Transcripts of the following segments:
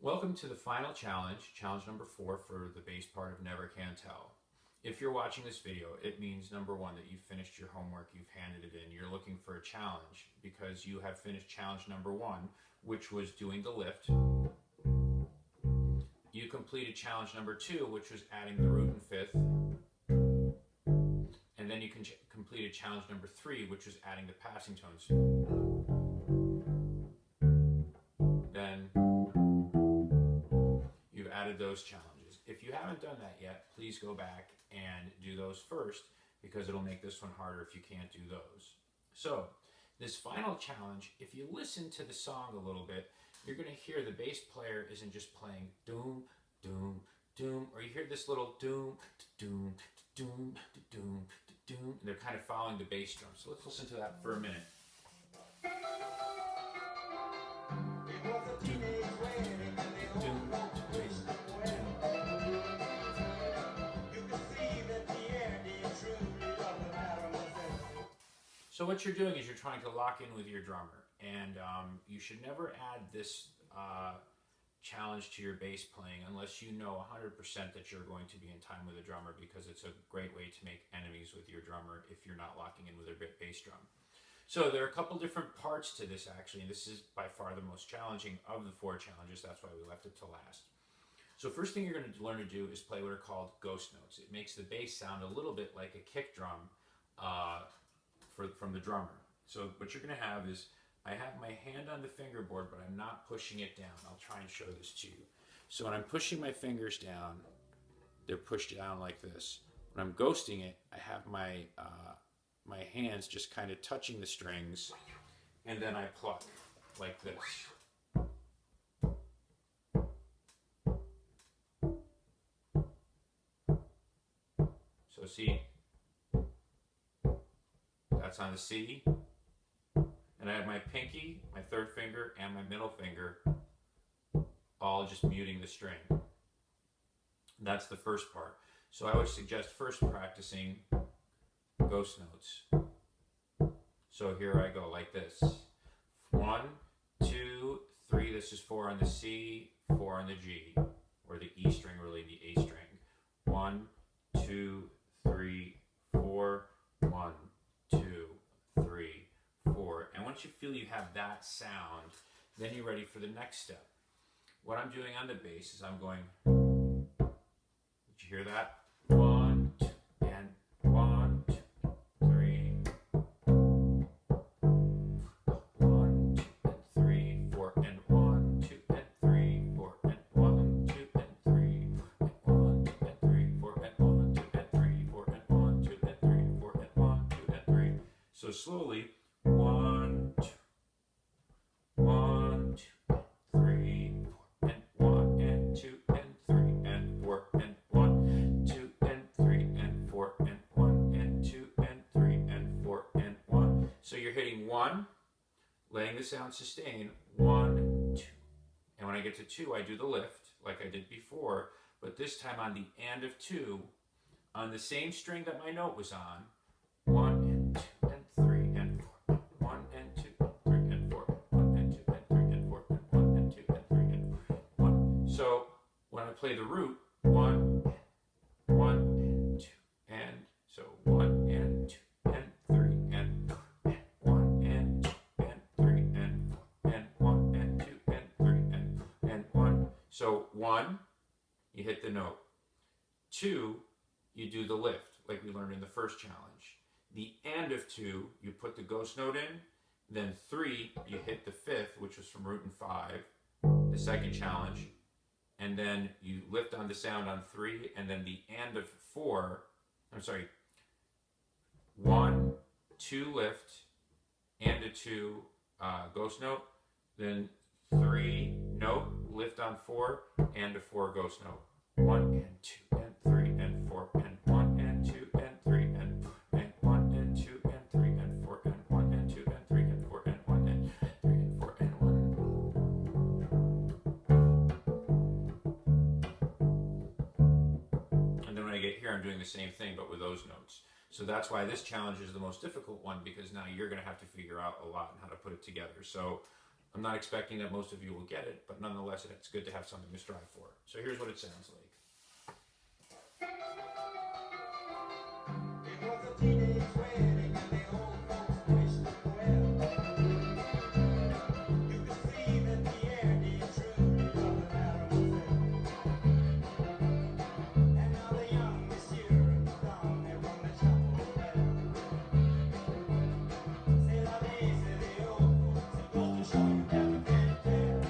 Welcome to the final challenge, challenge number 4 for the bass part of Never Can Tell. If you're watching this video, it means number 1 that you've finished your homework, you've handed it in. You're looking for a challenge because you have finished challenge number 1, which was doing the lift. You completed challenge number 2, which was adding the root and fifth. And then you completed challenge number 3, which was adding the passing tones. Then you've added those challenges. If you haven't done that yet, please go back and do those first because it'll make this one harder if you can't do those. So, this final challenge, if you listen to the song a little bit, you're going to hear the bass player isn't just playing doom, doom, doom, or you hear this little doom, doom, doom, doom, doom, and they're kind of following the bass drum. So let's listen to that for a minute. So what you're doing is you're trying to lock in with your drummer, and you should never add this challenge to your bass playing unless you know 100% that you're going to be in time with the drummer, because it's a great way to make enemies with your drummer if you're not locking in with a bass drum. So there are a couple different parts to this actually, and this is by far the most challenging of the 4 challenges. That's why we left it to last. So first thing you're going to learn to do is play what are called ghost notes. It makes the bass sound a little bit like a kick drum from the drummer. So what you're going to have is, I have my hand on the fingerboard, but I'm not pushing it down. I'll try and show this to you. So when I'm pushing my fingers down, they're pushed down like this. When I'm ghosting it, I have my my hands just kind of touching the strings, and then I pluck like this. So see, that's on the C. And I have my pinky, my third finger, and my middle finger all just muting the string. That's the first part. So I would suggest first practicing ghost notes. So here I go like this. 1, 2, 3. This is 4 on the C, 4 on the G, or the E string, really the A string. 1, 2, 3, 4. 1, 2, 3, 4. And once you feel you have that sound, then you're ready for the next step. What I'm doing on the bass is I'm going, did you hear that? 1, 2, and 1, 2, 3. 1, 2, and 3, 4, and 1, 2, and 3, 4, and 1, 2, and 3, and 1, 2, and 3, 4, and 1, 2, and 3, 4, and 1, 2, and 3, 4, and 1, 2, and 3. So slowly, 1, 2, 1, 2, 3, 4, and 1, and 2, and 3, and 4, and 1, 2, and 3, and 4, and 1, and 2, and 3, and 4, and 1. So you're hitting 1, letting the sound sustain, 1, 2. And when I get to 2, I do the lift, like I did before, but this time on the and of 2, on the same string that my note was on, 1, and 2, and 3, and 4, 1, and 2, and 3, and 4, 1, and 2, and 3, and 4, and 1, and 2, and 3, and 1. So when I play the root, 1, 1, and 2, and so 1, and 2, and 3, and 4, and 1, and 2, and 3, and 4, and 1, and 2, and 3, and 1. So 1, you hit the note. 2, you do the lift, like we learned in the first challenge. The and of 2, you put the ghost note in. Then 3, you hit the fifth, which was from root and 5, the second challenge. And then you lift on the sound on 3, and then the and of 4, 1, 2 lift, and a 2 ghost note. Then 3 note, lift on 4, and a 4 ghost note. 1, and 2, and 3, and 4, and 1, and 2, and 3, and 4, and 1, and 2, and 3, and 4, and 1, and 2, and 3, and 4, and 1, and 3, and 4, and 1. And then when I get here, I'm doing the same thing, but with those notes. So that's why this challenge is the most difficult one, because now you're going to have to figure out a lot on how to put it together. So I'm not expecting that most of you will get it, but nonetheless, it's good to have something to strive for. So here's what it sounds like. It was a teenage wedding and the old folks wished them well. You could see that the air did truly love the mademoiselle. And now the young monsieur and madame, they rung the chapel bell. C'est la vie, c'est the old folks, it goes to show you never can tell.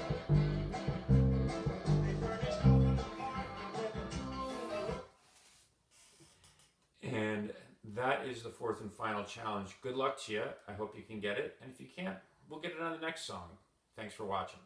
They furnished off an apartment with a two-room. And that is the fourth and final challenge. Good luck to you. I hope you can get it. And if you can't, we'll get it on the next song. Thanks for watching.